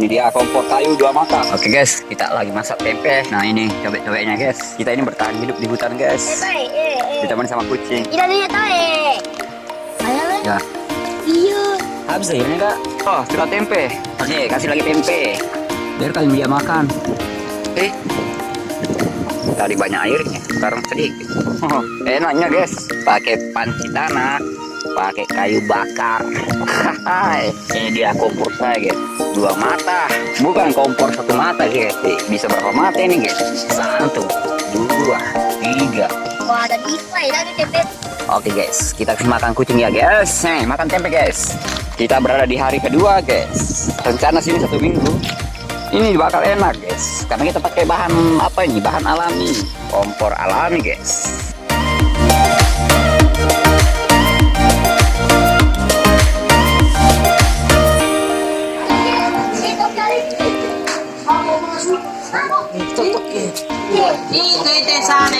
Ini dia kompor kayu 2 mata. Oke guys, kita lagi masak tempe. Nah ini cobek-cobeknya guys. Kita ini bertahan hidup di hutan guys. Ditemani sama kucing. Ya. Iya. Habis akhirnya kak. Oh sudah tempe. Nih kasih lagi tempe. Biar kalian dia makan. Tadi banyak airnya, sekarang sedikit. Enaknya guys, pakai panci tanah, pakai kayu bakar. Ini dia kompor saya guys, 2 mata, bukan kompor 1 mata guys. Bisa berapa mata ini guys? 1, 2, 3. Wah, ada display lagi tempe. Oke guys, kita kasih makan kucing ya guys. Nih makan tempe guys. Kita berada di hari kedua guys. Rencana sini 1 minggu. Ini bakal enak guys, karena kita pakai bahan apa ini? Bahan alami, kompor alami guys. Itu sana.